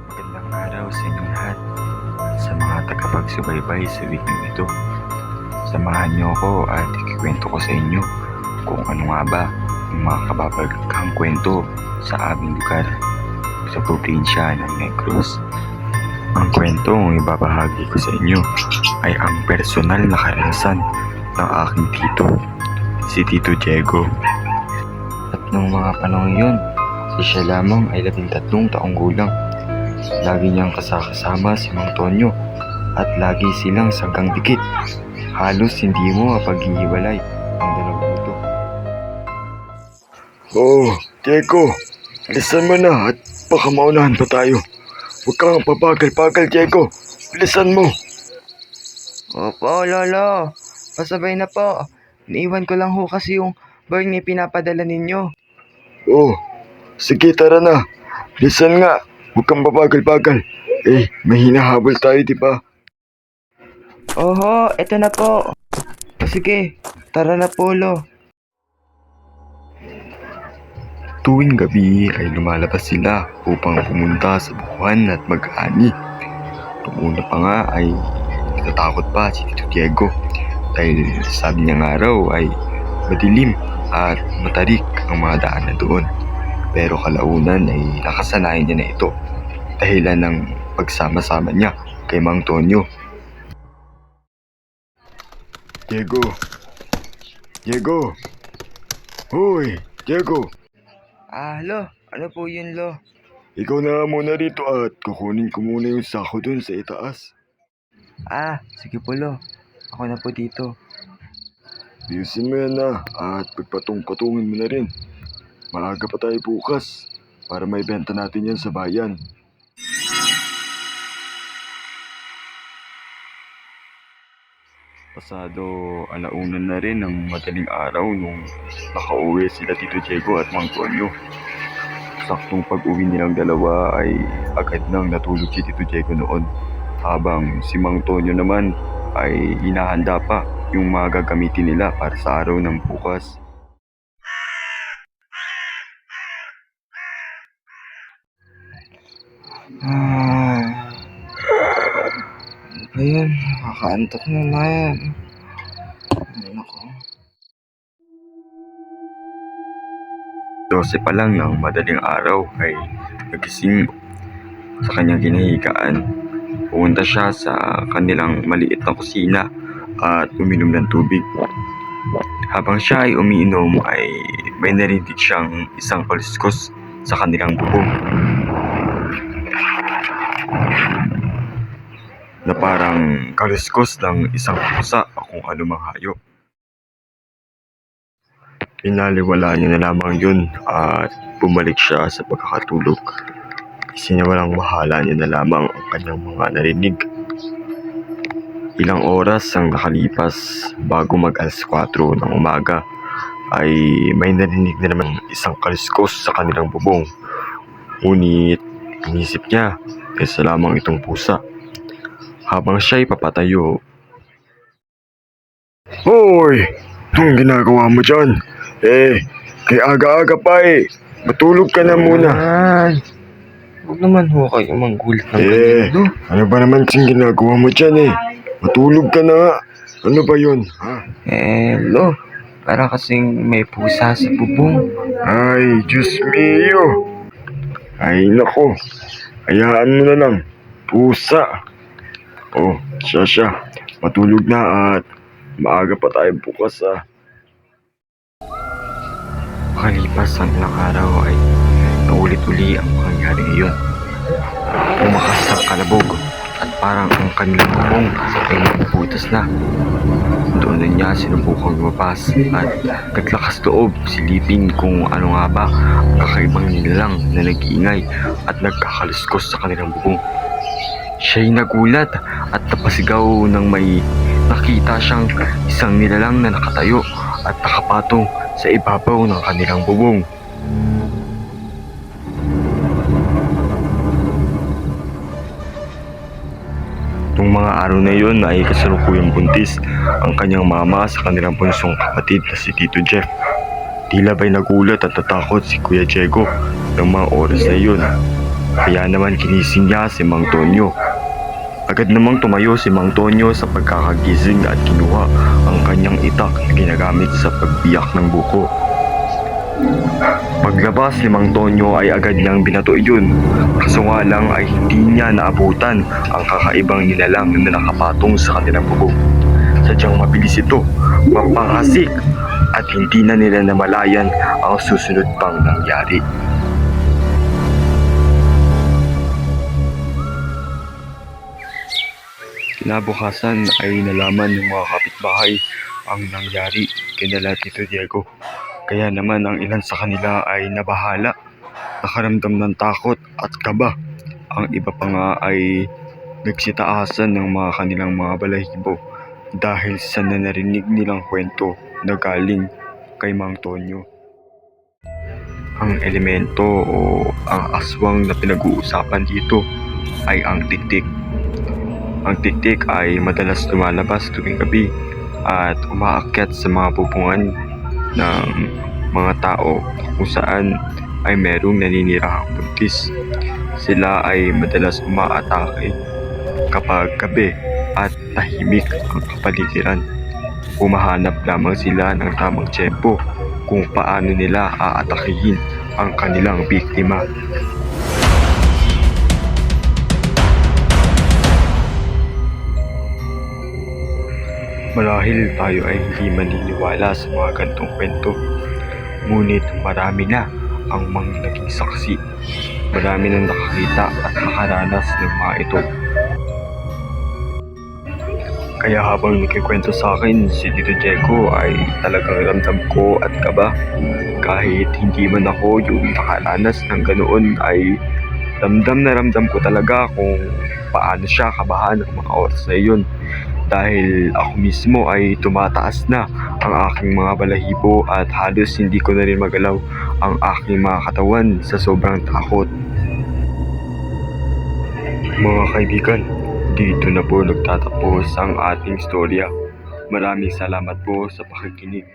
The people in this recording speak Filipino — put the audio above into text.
Magandang araw sa inyong lahat, sa mga tagapagsubaybay sa weekend ito. Samahan niyo ako at ikikwento ko sa inyo kung ano nga ba ang mga kababalghang kwento sa aming lugar sa probinsya ng Negros. Ang kwentong ibabahagi ko sa inyo ay ang personal na karanasan ng aking tito, si Tito Diego. At nung mga panahon yun, siya lamang ay 13 taong gulang. Lagi niyang kasama si Mang Tonyo at lagi silang sanggang dikit. Halos hindi mo mapaghihiwalay ang dalawang ito. Oh, Diego, bilisan mo na at baka maunahan pa tayo. Huwag kang pabagal-bagal, Diego. Bilisan mo. Opo, Lolo. Pasabay na po. Iniwan ko lang ho kasi yung burn ni pinapadala ninyo. Oh, sige, tara na. Bilisan nga. Huwag kang pabagal-bagal. May hinahabol tayo, di ba? Oho, eto na po. Sige, tara na po, Lo. Tuwing gabi ay lumalabas sila upang pumunta sa bukuhan at mag-ani. Noong una pa nga ay natatakot pa si Tito Diego dahil sabi niya nga raw ay madilim at matarik ang mga daan na doon. Pero kalaunan ay nakasanayan niya na ito dahilan ng pagsama-sama niya kay Mang Tonyo. Diego. Diego. Hoy, Diego. Lo, ano po yun, Lo? Ikaw na muna rito at kukunin ko muna yung sako dun sa itaas. Sige po, Lo. Ako na po dito. Biyusin mo yan na at pagpatong-patungin mo na rin. Maaga pa tayo bukas para may benta natin yan sa bayan. Pasado alaunan na rin ng madaling araw nung nakauwi sila Tito Diego at Mang Tonyo. Saktong pag-uwi nilang dalawa ay agad nang natulog si Tito Diego noon, habang si Mang Tonyo naman ay hinahanda pa yung mga gagamitin nila para sa araw ng bukas. Ayun, nakakaantok na naman. Ay, nako. 12 pa lang ng madaling araw ay nagising sa kanyang kinahigaan. Pumunta siya sa kanilang maliit na kusina at uminom ng tubig. Habang siya ay umiinom ay may narinig siyang isang kaliskos sa kanilang bubong na parang kaliskos ng isang pusa o kung anumang hayop. Pinaliwala niya na lamang yun at bumalik siya sa pagkakatulog. Isinawalang bahala niya na lamang ang kanyang mga narinig. Ilang oras ang nakalipas bago mag alas 4 ng umaga ay may narinig na naman isang kaliskos sa kanilang bubong. Ngunit inisip niya isa lamang itong pusa. Habang siya'y papatayo, Hoy! Anong ginagawa mo dyan? Kay aga-aga pa Matulog ka na muna. Huwag naman ho kayo manggulit ng ganyan, Lo. Ano ba naman sing ginagawa mo dyan Matulog ka na nga. Ano ba yun? Lo, para kasing may pusa sa bubong. Ay, Diyos mio. Ay, nako. Hayaan mo na lang. Pusa. Oh, siya. Matulog na at maaga pa tayo bukas makalipas ang ilang araw ay naulit-uli ang pangyayari ngayon. Bumakas ang kalabog at parang ang kanilang bubong ay nabubutas na. Doon na niya sinubukang lumabas at naglakas loob silipin kung ano nga ba ang kakaibang nilalang na nag-iingay at nagkakaliskos sa kanilang bubong. Siya'y nagulat at napasigaw nang may nakita siyang isang nilalang na nakatayo at nakapatong sa ibabaw ng kanilang bubong. Nung mga araw na iyon ay kasalukuyang buntis ang kanyang mama sa kanilang bunsong kapatid na si Tito Jeff. Tila ba'y nagulat at natakot si Kuya Diego ng mga oras na yun. Kaya naman kinising niya si Mang Tonyo. Agad namang tumayo si Mang Tonyo sa pagkakagising at kinuha ang kanyang itak na ginagamit sa pagbiyak ng buko. Paglabas ni Mang Tonyo ay agad niyang binato yun, kaso nga lang ay hindi niya naabutan ang kakaibang nilalang na nakapatong sa kanilang bubong. Sadyang mabilis ito, mapahasik at hindi na nila namalayan ang susunod pang nangyari. Kinabukasan ay nalaman ng mga kapitbahay ang nangyari kina Tito Diego. Kaya naman ang ilan sa kanila ay nabahala, nakaramdam ng takot at kaba. Ang iba pa nga ay nagsitaasan ng mga kanilang mga balahibo dahil sa narinig nilang kwento na galing kay Mang Tonyo. Ang elemento o ang aswang na pinag-uusapan dito ay ang tiktik. Ang tiktik ay madalas lumalabas tuwing gabi at umaakyat sa mga bubungan ng mga tao kung saan ay merong naninirahang buntis. Sila ay madalas umaatake kapag gabi at tahimik ang kapaligiran. Humahanap lamang sila ng tamang tiyempo kung paano nila aatakihin ang kanilang biktima. Marahil tayo ay hindi maniniwala sa mga gantong kwento. Ngunit marami na ang mga naging saksi. Marami nang nakakita at nakaranas ng mga ito. Kaya habang nagkikwento sa akin si Tito Diego ay talagang ramdam ko at kaba. Kahit hindi man ako yung nakaranas ng ganoon ay ramdam na ramdam ko talaga kung paano siya kabahan ng mga oras na yun. Dahil ako mismo ay tumataas na ang aking mga balahibo at halos hindi ko na rin magalaw ang aking mga katawan sa sobrang takot. Mga kaibigan, dito na po nagtatapos ang ating storya. Maraming salamat po sa pakikinig.